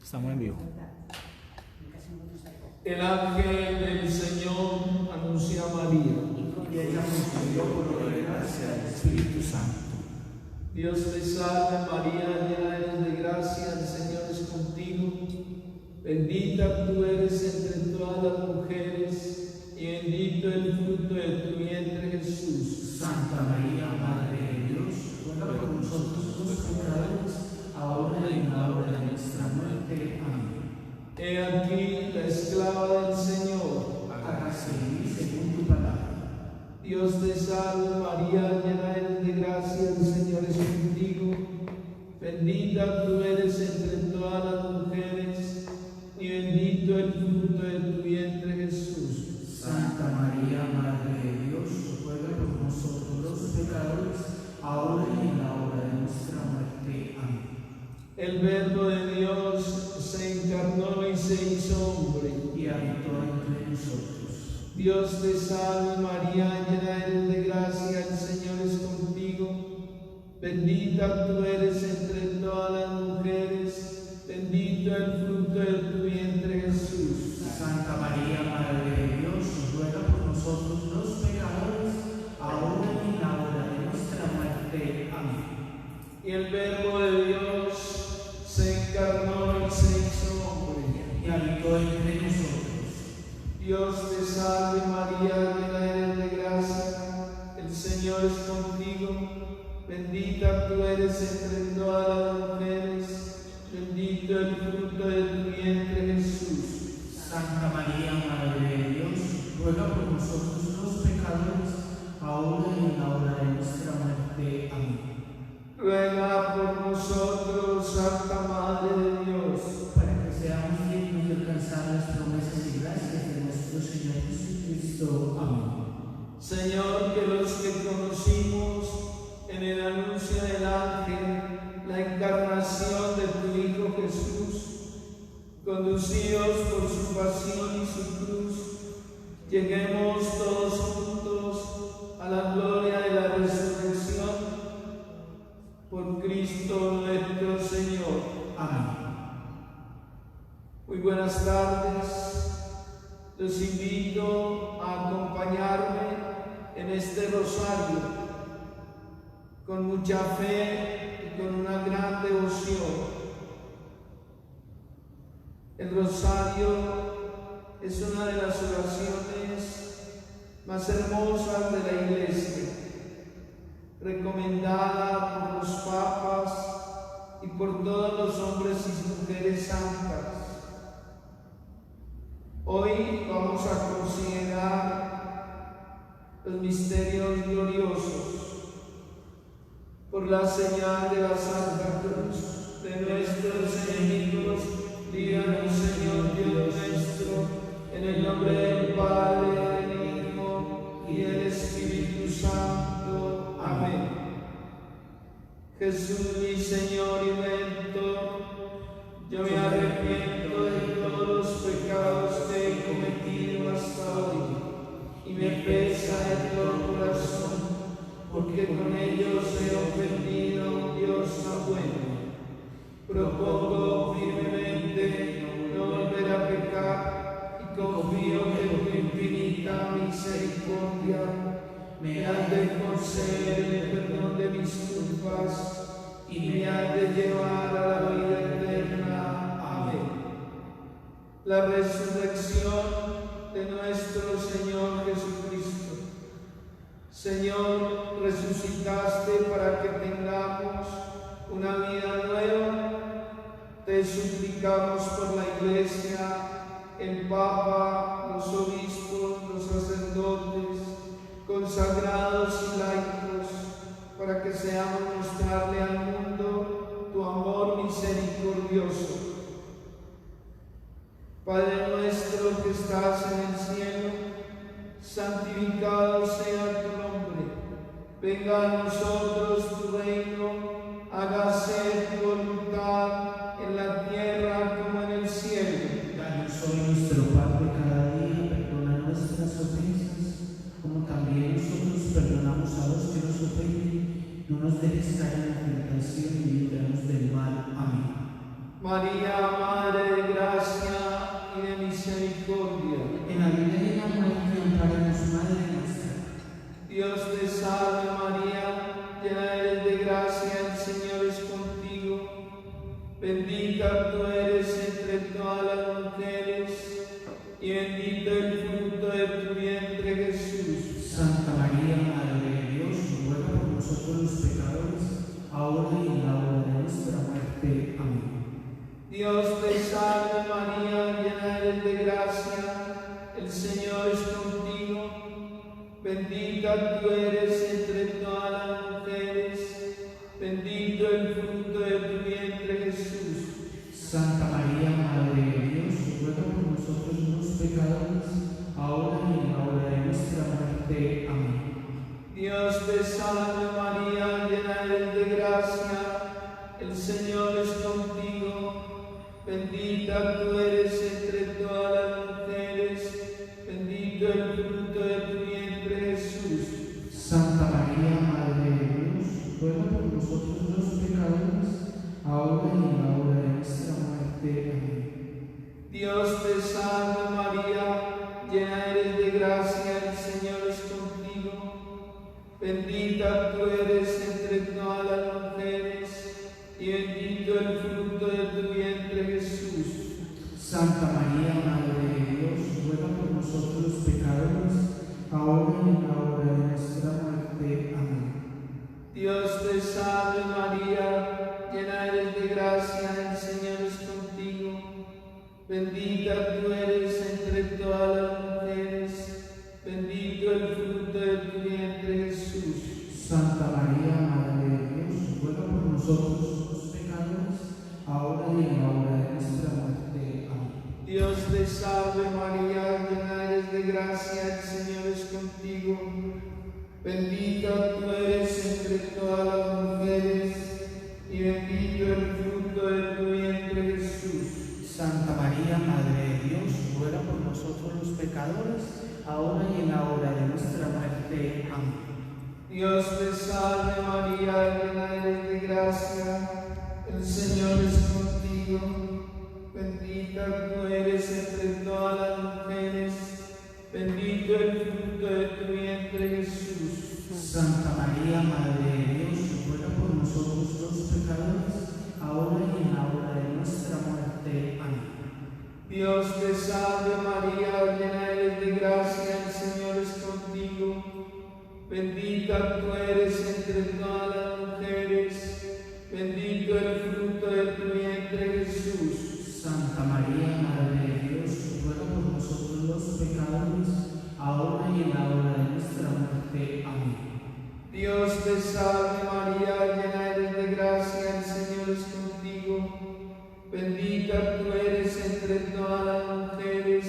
Estamos en vivo. El ángel del Señor anunció a María, y ella concibió por obra de gracia del Espíritu Santo. Dios te salve María, llena eres de gracia, el Señor es contigo. Bendita tú eres entre todas las mujeres, y bendito el fruto de tu vientre Jesús. Santa María, Madre de Dios, ruega por nosotros los pecadores, ahora y en la hora de nuestra muerte. Amén. He aquí la esclava del Señor. Hágase en mí según tu palabra. Dios te salve María, llena eres de gracia, el Señor es contigo. Bendita tú eres entre todas las mujeres, y bendito el fruto de tu vientre Jesús. Santa María, Madre de Dios, ruega por nosotros los pecadores, ahora y en la hora de nuestra muerte. Amén. El Verbo de Dios se encarnó y se hizo hombre, y habitó entre nosotros. Dios te salve María, llena eres de gracia, el Señor es contigo. Bendita tú eres entre todas las mujeres, bendito el fruto de tu vientre Jesús. Santa María, Madre de Dios, ruega por nosotros los pecadores, ahora y en la hora de nuestra muerte. Amén. Y el Verbo de Dios se encarnó y se hizo hombre, y habitó entre nosotros. Dios te salve María, llena eres de gracia, el Señor es contigo. Bendita tú eres entre todas las mujeres, bendito el fruto de tu vientre Jesús. Santa María, Madre de Dios, ruega por nosotros los pecadores, ahora y en la hora de nuestra muerte. Amén. Ruega por nosotros, Santa Madre de Dios, para que seamos dignos de alcanzar las promesas y gracias de nuestro Señor Jesucristo. Amén. Señor, que los que conocimos en el anuncio del ángel la encarnación de tu Hijo Jesús, conducidos por su pasión y su cruz, lleguemos todos juntos a la gloria de la resurrección. Por Cristo nuestro Señor. Amén. Muy buenas tardes. Los invito a acompañarme en este rosario con mucha fe y con una gran devoción. El rosario es una de las oraciones más hermosas de la Iglesia, recomendada por los papas y por todos los hombres y mujeres santas. Hoy vamos a considerar los misterios gloriosos. Por la señal de la Santa Cruz de nuestros enemigos, líbranos, Señor Dios nuestro, en el nombre del Padre, del Hijo y del Espíritu Santo. Amén. Jesús, mi Señor y Redentor, yo me arrepiento de todos los pecados que he cometido hasta hoy, y me pesa de todo corazón, porque con ellos he ofendido a un Dios no bueno. Propongo firmemente no volver a pecar, y confío que tu infinita misericordia me ha de conceder el perdón de mis culpas y me ha de llevar a la vida eterna. Amén. La resurrección de nuestro Señor Jesucristo. Señor, resucitaste para que tengamos una vida nueva. Te suplicamos por la Iglesia, el Papa, los obispos, los sacerdotes, consagrados y laicos, para que seamos mostrarle al mundo tu amor misericordioso. Padre nuestro que estás en el cielo, santificado sea tu nombre. Venga a nosotros tu reino, hágase tu voluntad en la tierra como en el cielo. Danos hoy nuestro pan de cada día, perdona nuestras ofensas, como también nosotros perdonamos a los que nos ofenden. No nos dejes caer en la tentación y líbranos del mal. Amén. María, Madre de gracia y de misericordia. En la vida y en la muerte, ampáranos, Madre nuestra. Dios te salve María, llena eres de gracia, el Señor es contigo. Bendita tú eres entre todas las mujeres, y bendito el fruto de tu vientre Jesús. Santa María, Madre de Dios, ruega por nosotros los pecadores, ahora y en la hora de nuestra muerte. Amén. Dios te salve María, llena eres de gracia, el Señor es contigo. Bendita tú eres entre todas las mujeres, bendito el fruto de tu vientre Jesús. Santa María, Madre de Dios, ruega por nosotros los pecadores, ahora y en la hora de nuestra muerte. Amén. Dios te salve María, llena eres de gracia, el Señor es contigo. Bendita tú eres entre todas las mujeres, bendito el fruto de tu vientre Jesús. Santa María, Madre de Dios, ruega por nosotros los pecadores, ahora y en la hora de nuestra muerte. Amén. Dios te salve María, llena eres de gracia, el Señor es contigo. Bendita tú eres entre todas las mujeres, y bendito el fruto de tu vientre Jesús. Santa María, Madre de Dios, ruega por nosotros los pecadores, ahora y en la hora de nuestra muerte. Amén. Dios te salve María, llena eres de gracia, el Señor es contigo. Bendita tú eres entre todas las mujeres, bendito el fruto de tu vientre Jesús. Santa María, Madre de Dios, ruega por nosotros los pecadores, ahora y en la hora de nuestra muerte. Amén. Dios te salve María, llena eres de gracia, el Señor es contigo. Bendita tú eres entre todas las mujeres, y bendito el fruto de tu vientre Jesús. Santa María, Madre de Dios, ruega por nosotros los pecadores, ahora y en la hora de nuestra muerte. Amén. Dios te salve María, llena eres de gracia, el Señor es contigo. Bendita tú eres entre todas las mujeres, bendito el fruto de tu vientre Jesús. Santa María, Madre de Dios, ruega por nosotros los pecadores, ahora y en la hora de nuestra muerte. Amén. Dios te salve María, llena eres de gracia, el Señor es contigo. Bendita tú eres entre todas las mujeres, bendito el fruto de tu vientre Jesús. Santa María, Madre de Dios, ruega por nosotros los pecadores, ahora y en la hora de nuestra muerte. Amén. Dios te salve María, llena eres de gracia, el Señor es contigo. Bendita tú eres entre todas las mujeres,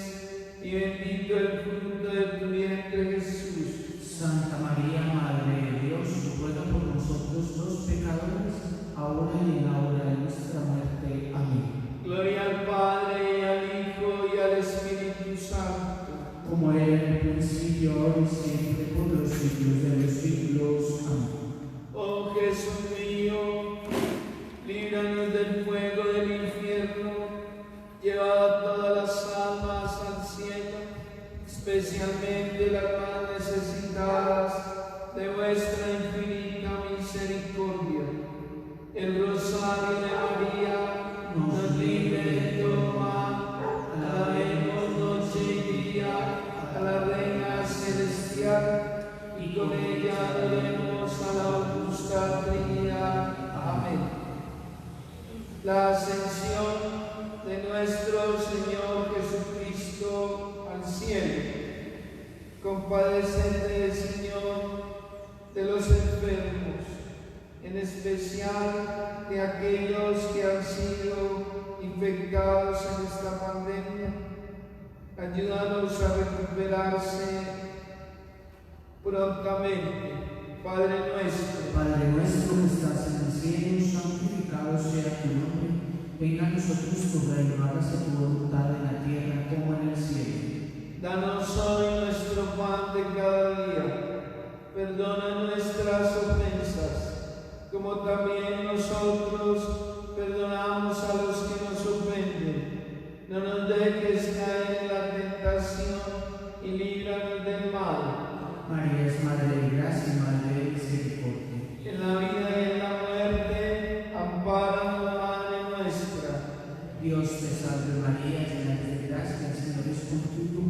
y bendito el fruto de tu vientre Jesús. Santa María, Madre de Dios, ruega por nosotros los pecadores, ahora y en la hora de nuestra muerte. Amén. Gloria al Padre, y al Hijo, y al Espíritu Santo. Como era en el principio, ahora y siempre, por los siglos de los siglos. Amén. Oh Jesús mío, líbranos del fuego del infierno, lleva a todas las almas al cielo, especialmente las más necesitadas de vuestra infinita misericordia. El rosario de María nos libre de todo mal, alabemos noche y día a la Reina Celestial, y con ella adoremos a la augusta Trinidad. Amén. La ascensión de nuestro Señor Jesucristo al cielo. Compadécete, Señor, de los enfermos, en especial de aquellos que han sido infectados en esta pandemia. Ayúdanos a recuperarse prontamente. Padre nuestro, Padre nuestro que estás en el cielo, santificado sea tu nombre. Venga a nosotros tu reino, hágase tu voluntad en la tierra como en el cielo. danos hoy nuestro pan de cada día. Perdona nuestras ofensas, como también nosotros perdonamos a los que gracia y Madre de misericordia. En la vida y en la muerte, ampáranos, Madre nuestra. Dios te salve María, llena eres de gracia, el Señor es contigo.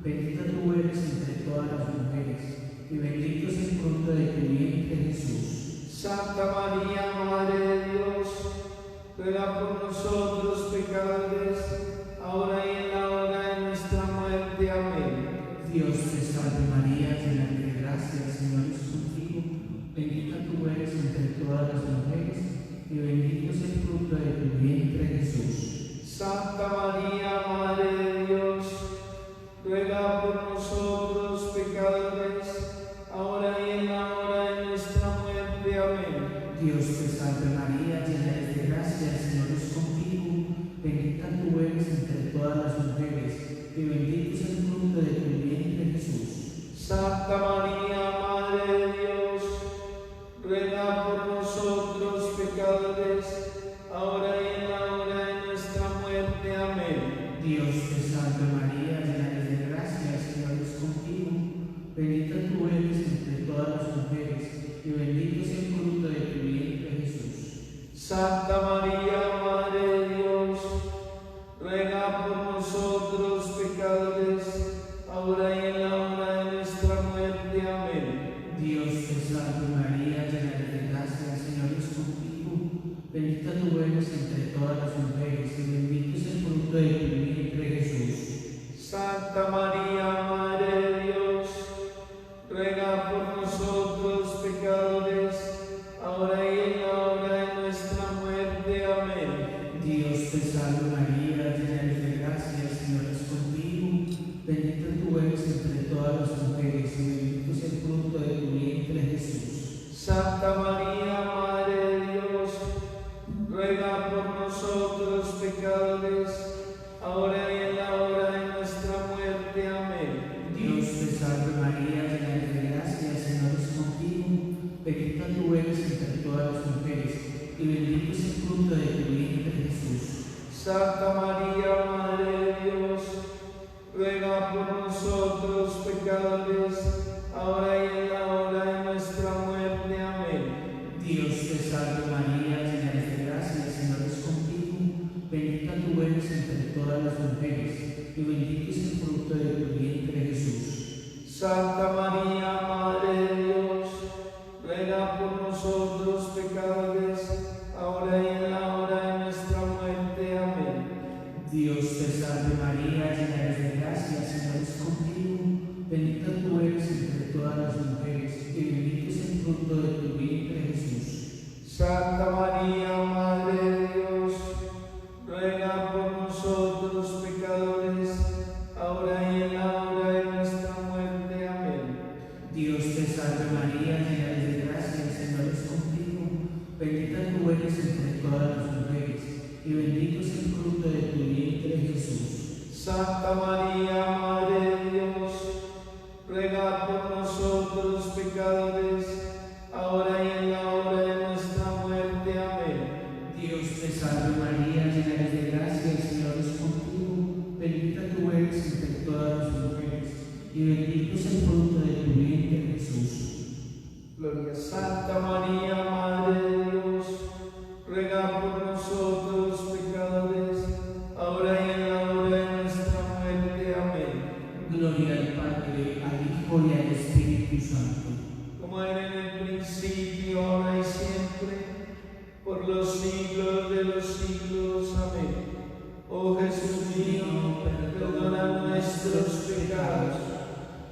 Bendita tú eres entre todas las mujeres, y bendito es el fruto de tu vientre Jesús. Santa María, Madre de Dios, ruega por nosotros pecadores, ahora y en la hora de nuestra muerte. Amén. Dios te salve María, llena eres de gracia, el Señor es contigo. Bendita tú eres entre todas las mujeres, y bendito es el fruto de tu vientre Jesús. Santa María, Madre de Dios, ruega por nosotros pecadores, ahora y en la hora de nuestra muerte. Amén. Dios te salve María, llena eres de gracia, el Señor es contigo. Bendita tú eres entre todas las mujeres, y bendito es el fruto de tu vientre Jesús. Santa María, Madre de Dios, ruega por nosotros pecadores, ahora y en la hora de nuestra muerte. Amén. Dios te salve María, llena eres de gracia, el Señor es contigo. Bendita tú eres entre todas las mujeres, y bendito es el fruto de tu vientre Jesús. Santa María, Madre de Dios, ruega por nosotros pecadores, ahora y en la hora de nuestra muerte. Amén. Dios te salve María, llena eres de gracia, el Señor es contigo. Bendita tú eres entre todas las mujeres, y bendito es el fruto de tu vientre Jesús. Santa María, Madre de Dios, ruega por nosotros pecadores, ahora y en la hora de nuestra muerte. Amén. Dios te salve María, llena eres de gracia, el Señor es contigo. Bendita tú eres entre todas las mujeres, y bendito es el fruto de tu vientre Jesús. Santa María, Madre de Dios, ruega por nosotros pecadores, ahora y en la hora de nuestra muerte. Amén. Dios te salve María, llena eres de gracia, el Señor es contigo. Bendita tú eres entre todas las mujeres, y bendito es el fruto de tu vientre Jesús. Santa María, Madre de Dios, ruega por nosotros pecadores, ahora y en la hora de nuestra muerte. Amén. Dios te salve María, llena eres de gracia, el Señor es contigo. Bendita tú eres entre todas las mujeres, y bendito es el fruto de tu vientre Jesús. Santa María, Madre de Dios, ruega por nosotros pecadores, ahora y en la hora de nuestra muerte. Amén. Dios te salve María, llena eres de gracia, el Señor es contigo. Bendita tú eres entre todas las mujeres, y bendito es el fruto de tu vientre Jesús. Santa María, Madre de Dios, ruega por nosotros pecadores, ahora y en la hora de nuestra muerte. Amén. Dios te salve María, llena eres de gracia, el Señor es contigo. Bendita tú eres entre todas las mujeres, y bendito es el fruto de tu vientre Jesús. Santa María, Madre de Dios, ruega por nosotros pecadores, ahora y en la hora de nuestra muerte. Amén. Dios te salve María, llena eres de gracia, el Señor es contigo. Bendita tú eres entre todas las mujeres, y bendito es el fruto de tu vientre Jesús. Gloria a Santa María, Madre de Dios, ruega por nosotros pecadores, ahora y en la hora de nuestra muerte. Amén. Gloria al Padre, al Hijo y al Espíritu Santo. Como era en el principio, ahora y siempre, por los siglos de los siglos. Amén. Oh Jesús mío, perdona nuestros pecados,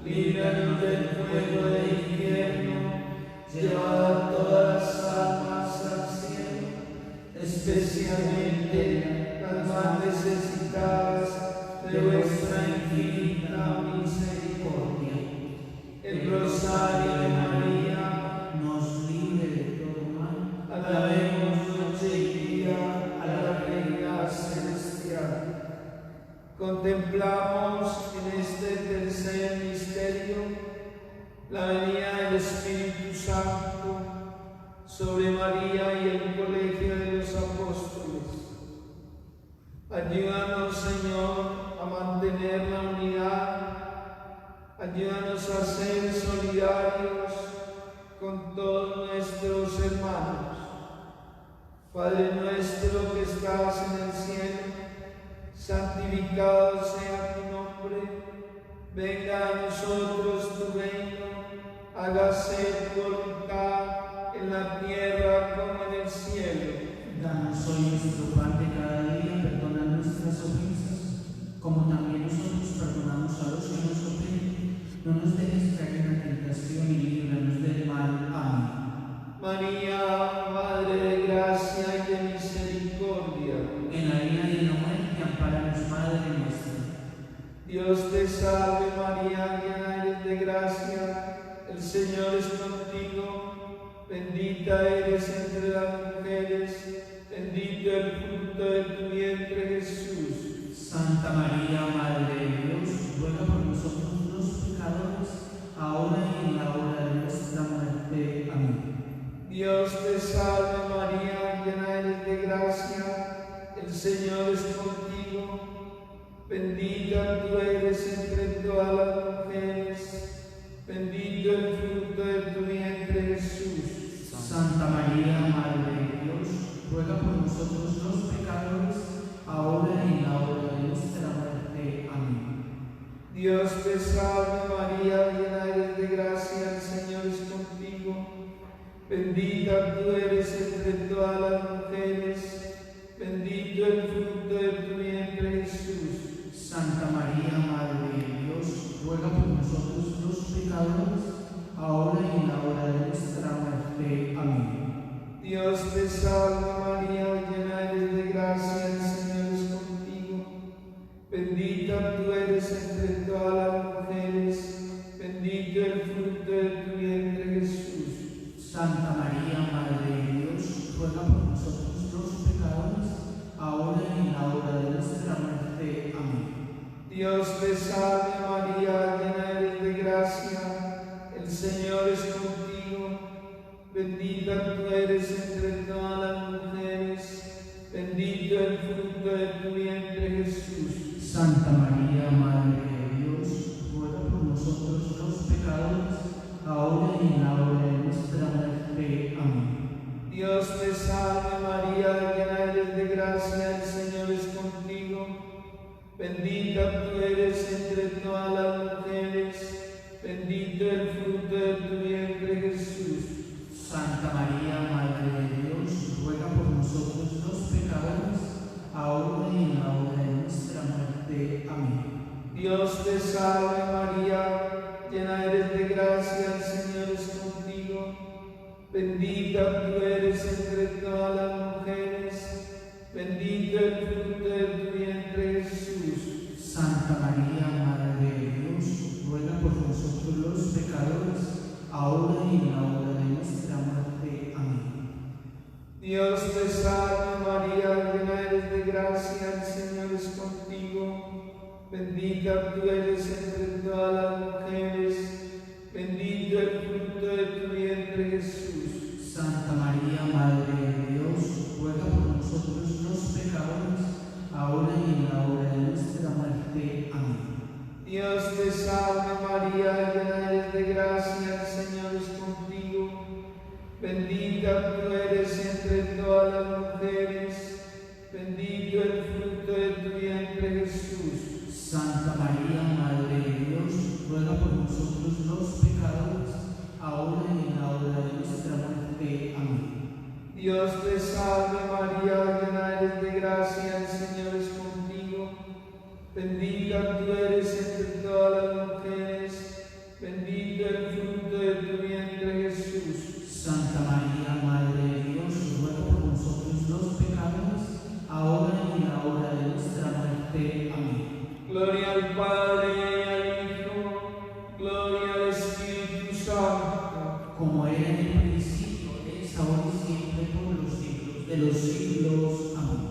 líbranos del fuego del infierno, lleva a todas las almas al cielo, especialmente las más necesitadas de vuestra infinita misericordia. El rosario de María Nos libre de todo mal. alabemos noche y día a la Reina Celestial. Contemplamos en este tercer misterio la venida del Espíritu Santo sobre María y el colegio de los apóstoles. Ayúdanos, Señor, a mantener la unidad. Ayúdanos a ser solidarios con todos nuestros hermanos. Padre nuestro que estás en el cielo, santificado sea tu nombre. Venga a nosotros tu reino, hágase tu voluntad en la tierra como en el cielo. Danos hoy nuestro pan de cada día, perdona nuestras ofensas, como también nosotros perdonamos a los que nos ofenden. No nos dejes caer en la tentación y líbranos del mal. Amén. María, Madre de gracia y de misericordia, En la vida y en la muerte, ampáranos, Madre nuestra. Dios te salve María, llena eres de gracia, el Señor es contigo, bendita eres entre las mujeres, bendito el fruto de tu vientre Jesús. Santa María, Madre de Dios, ruega por nosotros los pecadores, ahora y en la hora de nuestra muerte. Amén. Dios te salve María, llena eres de gracia, el Señor es contigo, bendita tú eres entre todas las mujeres, bendito el fruto de tu vientre Jesús. Santa María, Madre de Dios, ruega por nosotros los pecadores, ahora y en la hora de nuestra muerte. Amén. Dios te salve María, llena eres de gracia, el Señor es contigo, bendita tú eres entre todas las mujeres, bendito el fruto de tu vientre Jesús. Santa María, Madre de Dios, ruega por nosotros los pecadores, ahora y en la hora de nuestra muerte. Amén. Dios te salve María, llena eres de gracia, el Señor es contigo, bendita tú eres entre todas las mujeres, bendito el fruto de tu vientre Jesús. Santa María, Madre de Dios, ruega por nosotros los pecadores, ahora y en la hora de nuestra muerte. Amén. Dios te salve María, llena eres de gracia, el Señor es contigo, bendita tú eres entre todas las mujeres, bendito el fruto de tu vientre Jesús. Santa María, Madre de Dios, ruega por nosotros los pecadores, ahora y en la hora de nuestra muerte. Amén. Dios te salve María, llena eres de gracia, el Señor es contigo, bendita tú eres entre todas las mujeres, bendito el fruto de tu vientre Jesús. Santa María, Madre de Dios, ruega por nosotros los pecadores, ahora y en la hora de nuestra muerte. Amén. Dios te salve María, llena eres de gracia, el Señor es contigo, bendita tú eres entre todas las mujeres, bendito el fruto de tu vientre Jesús. Santa María, Madre de Dios, ruega por nosotros los pecadores, ahora y en la hora de nuestra muerte. Amén. Dios te salve María, llena eres de gracia, el Señor es contigo, bendita tú eres entre todas las mujeres, bendito el fruto de tu vientre Jesús. Santa María, Madre de Dios, ruega por nosotros los pecadores, ahora y en la hora de nuestra muerte. Amén. Dios te salve María, llena eres de gracia, el Señor es contigo, bendita tú eres entre todas las mujeres, bendito el fruto de tu vientre Jesús. Santa María, Madre de Dios, ruega por nosotros los pecadores, ahora y en la hora de nuestra muerte. Amén. Dios te salve María, llena eres de gracia, el Señor es contigo, bendita tú eres entre todas las mujeres, bendito el fruto de tu vientre Jesús. Santa María, Madre de Dios, ruega por nosotros los pecadores, ahora y en la hora de nuestra muerte. Amén. Gloria al Padre y al Hijo, gloria al Espíritu Santo, como era en el principio, es ahora y siempre, por los siglos de los siglos. Amén.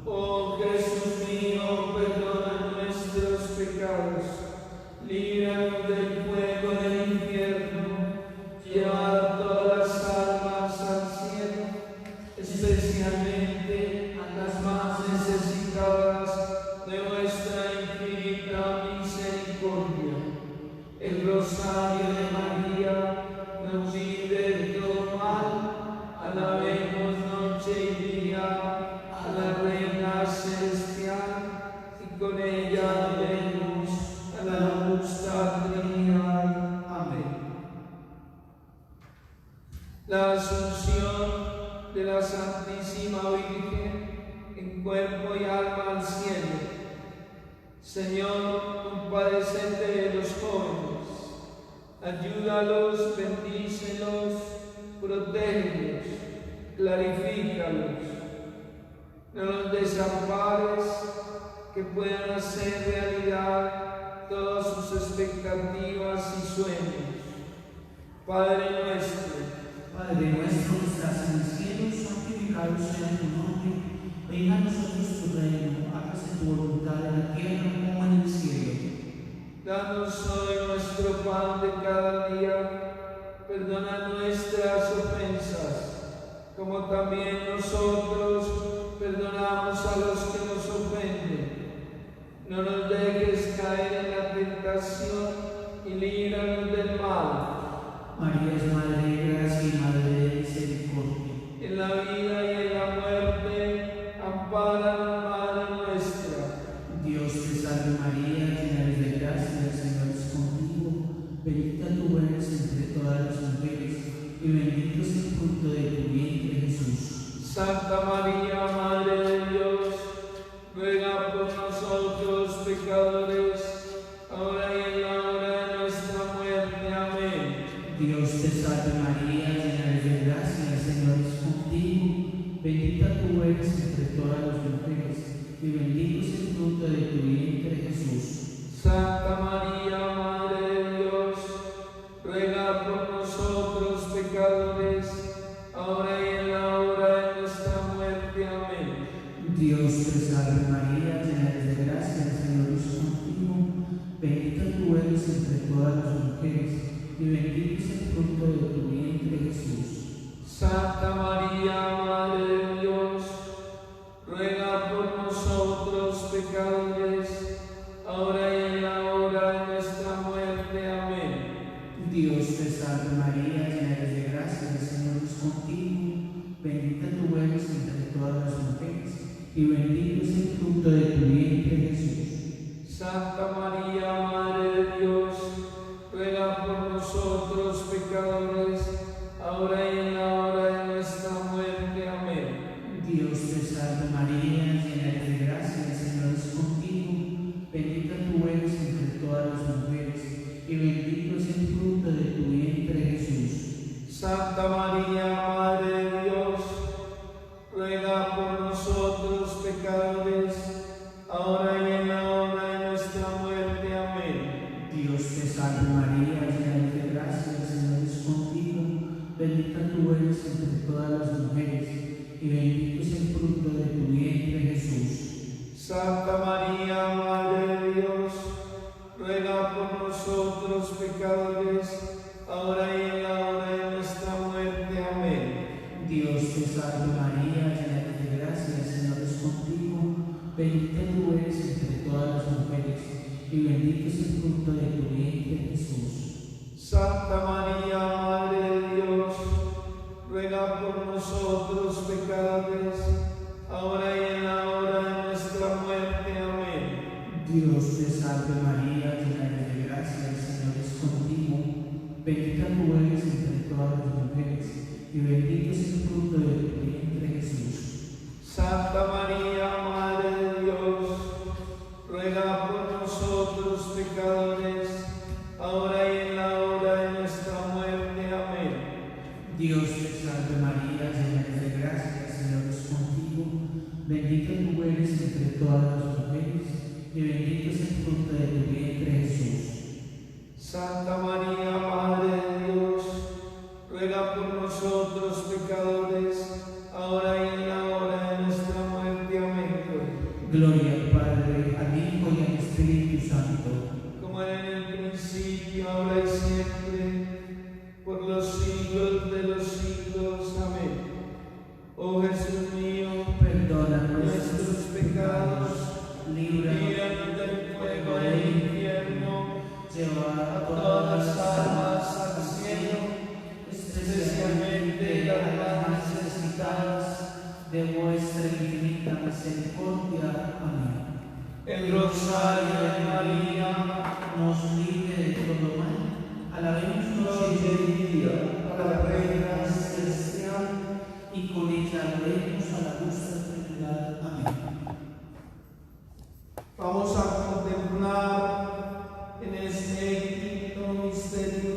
Oh Jesús mío, perdona nuestros pecados, líbranos del fuego del infierno, lleva a todas las almas al cielo, especialmente a las más necesitadas de vuestra infinita misericordia. con ella demos a la justa Trinidad. Amén. La asunción de la Santísima Virgen en cuerpo y alma al cielo. Señor, compadécete de los jóvenes, ayúdalos, bendícelos, protégelos, clarifícalos. No los desampares, que puedan hacer realidad todas sus expectativas y sueños. Padre nuestro que estás en el cielo, santificado sea tu nombre. Venga a nosotros tu reino, hágase tu voluntad en la tierra como en el cielo. Danos hoy nuestro pan de cada día. Perdona nuestras ofensas, como también nosotros perdonamos a los que nos ofenden. No nos dejes caer en la tentación y líbranos del mal. María es Madre de Gracia y Madre de Misericordia. En la vida y en la muerte, ampáranos, Madre nuestra. Dios te salve María, llena eres de gracia, el Señor es contigo. Bendita tú eres entre todas las mujeres, y bendito es el fruto de tu vientre, Jesús. Santa María, Madre de Dios, ruega por nosotros pecadores, ahora y en la hora de nuestra muerte. Amén. Dios te salve María, llena eres de gracia, el Señor es contigo. Bendita tú eres entre todas las mujeres, y bendito es el fruto de tu vientre, Jesús. Santa María, Madre de Dios, ruega por nosotros pecadores, ahora y en la hora de nuestra muerte. Amén. Dios te salve María, llena eres de gracia, el Señor es contigo. Bendita tú eres entre todas las mujeres, y bendito es el fruto de tu vientre, Jesús. Santa María, Madre de Dios, ruega por nosotros pecadores, ahora y en la hora de nuestra muerte. Amén. Dios te salve María, llena eres de gracia, el Señor es contigo. Bendita tú eres entre todas las mujeres, y bendito es el fruto de tu vientre, Jesús. Santa María, Madre de Dios, ruega por nosotros pecadores, ahora y en la hora de nuestra muerte. Amén. Dios te salve María, llena eres de gracia, el Señor es contigo. Bendita tú eres entre todas las mujeres, y bendito es el fruto de tu vientre, Jesús. Santa María, Madre de Dios, ruega por nosotros pecadores, ahora y en la hora de nuestra muerte. Amén. Dios te salve María, llena eres de gracia, el Señor es contigo. Bendita tú eres entre todas las mujeres, y bendito es el fruto de tu vientre, Jesús. Santa María, Madre de Dios, ruega por nosotros pecadores, ahora y en la hora de nuestra muerte. Amén. Dios te salve María, llena eres de gracia, el Señor es contigo. Bendita tú eres entre todas las mujeres, y bendito es el fruto de tu vientre, Jesús. Santa María, Madre de Dios, ruega por nosotros pecadores, ahora y en la hora de nuestra muerte. Amén. Dios te salve María, llena eres de gracia, el Señor es contigo. Bendita tú eres entre todas las mujeres, y bendito es el fruto de tu vientre, Jesús. Santa María, Madre de Dios, ruega por nosotros pecadores, ahora y en la hora de nuestra muerte. Amén. Dios te salve María, llena eres de gracia, el Señor es contigo. Bendita tú eres entre todas las mujeres, y bendito es el fruto de tu vientre, Jesús. Santa María, Madre de Dios, ruega por nosotros pecadores, ahora y en la hora de nuestra muerte. Amén. Gloria al Padre, al Hijo y al Espíritu Santo, como era en el principio, ahora y siempre, por los siglos de los siglos. Amén. Oh Jesús mío, perdona nuestros pecados, líbranos del fuego del infierno, lleva a todas las almas al cielo, especialmente las más necesitadas de vuestra infinita misericordia. Amén. el rosario de María, nos libre de todo mal. Alabemos noche y día, a la Reina Celestial, y con ella adoremos a la dulce Trinidad. Amén. vamos a contemplar en este quinto misterio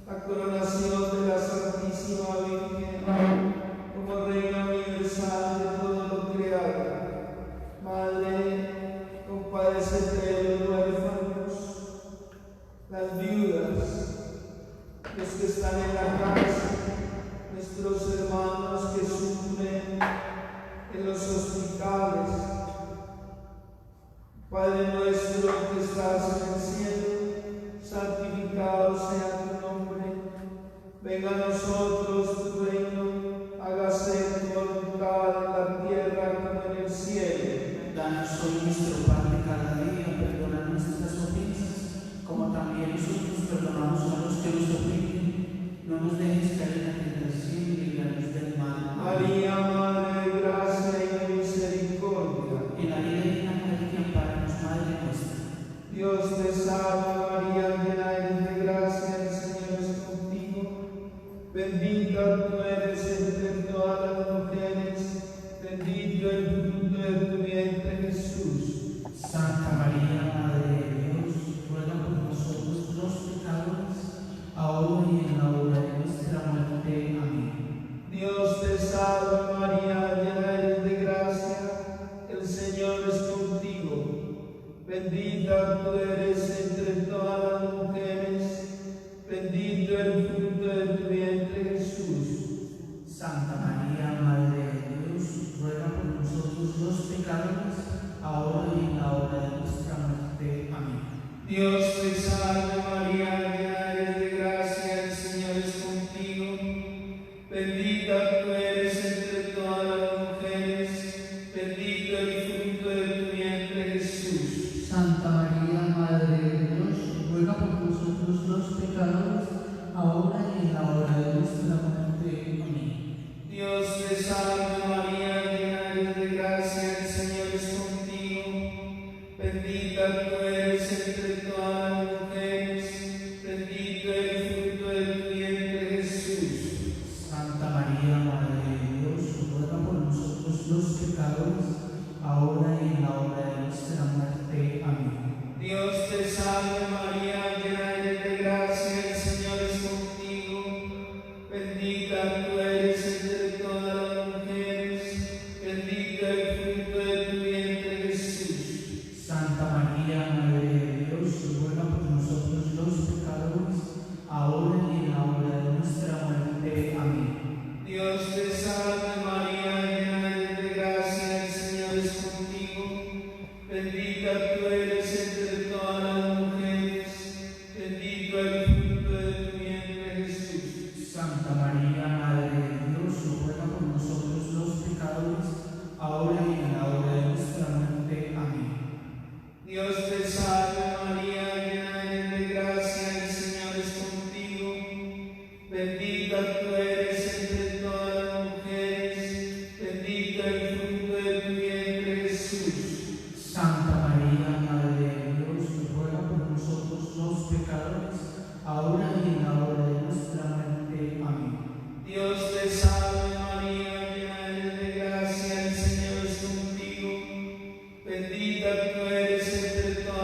la coronación de la Santísima Virgen como Reina universal de todo lo creado. Madre, compadécete de los huérfanos, las viudas, los que están en la cárcel, nuestros hermanos que sufren en los hospitales. Padre nuestro que estás en el cielo, santificado sea tu nombre. Venga a nosotros tu reino, hágase tu voluntad en la tierra como en el cielo. Danos hoy nuestro pan de cada día, perdona nuestras ofensas, como también nosotros perdonamos a los que nos ofenden. No nos dejes caer en la tentación y líbranos del mal. María, Madre de gracia y de misericordia, En la vida y en la muerte, ampáranos, Madre nuestra. Dios te salve María, llena eres de gracia, el Señor es contigo. Bendita tú eres entre todas las mujeres, bendito el fruto de tu vientre Jesús. Santa María, Madre de Dios, ruega por nosotros los pecadores, ahora y en la hora de nuestra muerte. Amén. Dios te salve María, llena eres de gracia, el Señor es contigo. Bendita tú eres entre todas las mujeres, bendito el fruto de tu vientre Jesús. Santa María, Madre de Dios, ruega por nosotros los pecadores, ahora y en la hora de nuestra muerte. Amén. Dios te salve María, llena eres de gracia, el Señor es contigo. Bendita tú eres entre todas las mujeres, bendito el fruto de tu vientre Jesús. Santa María, Madre de Dios, ruega por nosotros los pecadores, ahora y en la hora de nuestra muerte. Amén. Dios te salve María, llena eres de gracia, el Señor es contigo. Bendita tú eres entre todas las mujeres, bendito el fruto de tu vientre Jesús. Santa María, Madre de Dios, ruega por nosotros los pecadores, ahora y en la hora de nuestra muerte. Amén. Dios te salve María, llena eres de gracia, el Señor es contigo. Bendita tú eres entre todas las mujeres, bendito el fruto de tu vientre Jesús. Santa María, Madre de Dios, ruega por nosotros los pecadores, ahora y en la hora de nuestra muerte. Amén. Dios te salve María, llena eres de gracia, el Señor es contigo. Bendita tú eres entre todas las mujeres, bendito el fruto de tu vientre Jesús. Santa María, Madre de Dios, ruega por nosotros los pecadores, ahora y en la hora de nuestra muerte. Amén. Dios te salve María, llena eres de gracia, el Señor es contigo. Bendita tú eres entre todas las mujeres, bendito el fruto de tu vientre Jesús. Santa María, Madre de Dios, ruega por nosotros los pecadores, ahora y en la hora de nuestra muerte. Amén. Dios te salve María, llena eres de gracia, el Señor es contigo. Bendita tú eres entre todas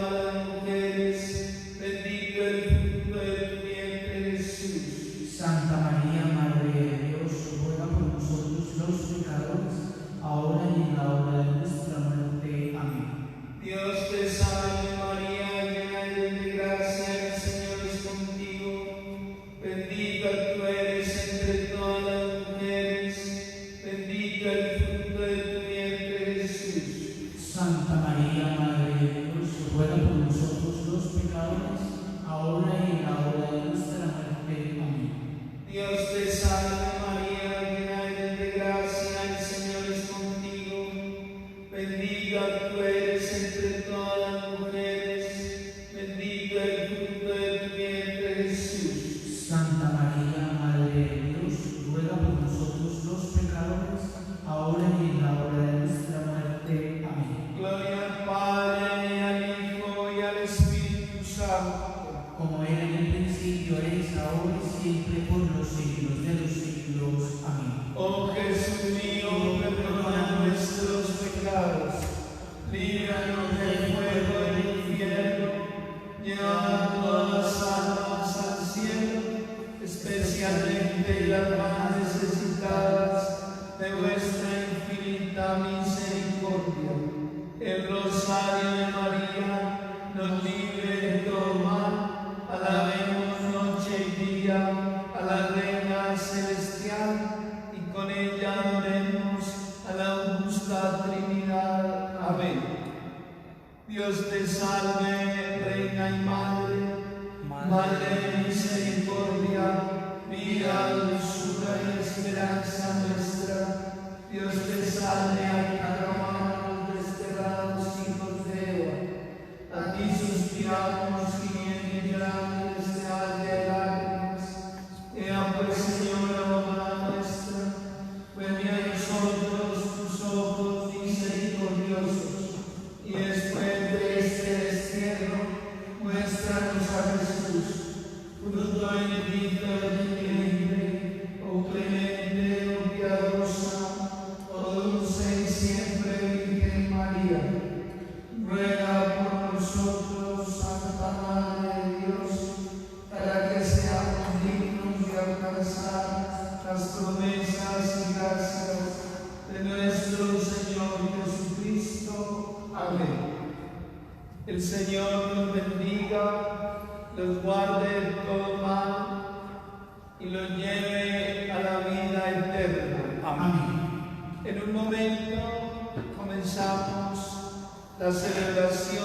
principio es, ahora y siempre, por los siglos de los siglos. Amén. Oh Jesús mío, perdona nuestros pecados, líbranos del fuego del infierno, lleva todas las almas al cielo, especialmente las más necesitadas de vuestra infinita misericordia. El rosario de María nos libre de todo mal. Alabemos noche y día a la Reina Celestial y con ella adoremos a la justa Trinidad. Amén. Dios te salve, Reina y Madre, Madre de misericordia, vida, dulzura y esperanza nuestra. Dios te salve, aclamamos desterrados hijos de Eva. A ti suspiramos, gimiendo y llorando en este valle de lágrimas. Ea pues, Señora, obra nuestra, vuelve a nosotros tus ojos misericordiosos, y después de este destierro, muéstranos a Jesús, fruto bendito de tu vientre, oh clemente, oh piadosa, oh dulce y siempre Virgen María. Ruega por nosotros, Santa Madre de Dios, para que seamos dignos de alcanzar las promesas y gracias de nuestro Señor Jesucristo. Amén. El Señor los bendiga, los guarde de todo mal y los lleve a la vida eterna. Amén. En un momento comenzamos la celebración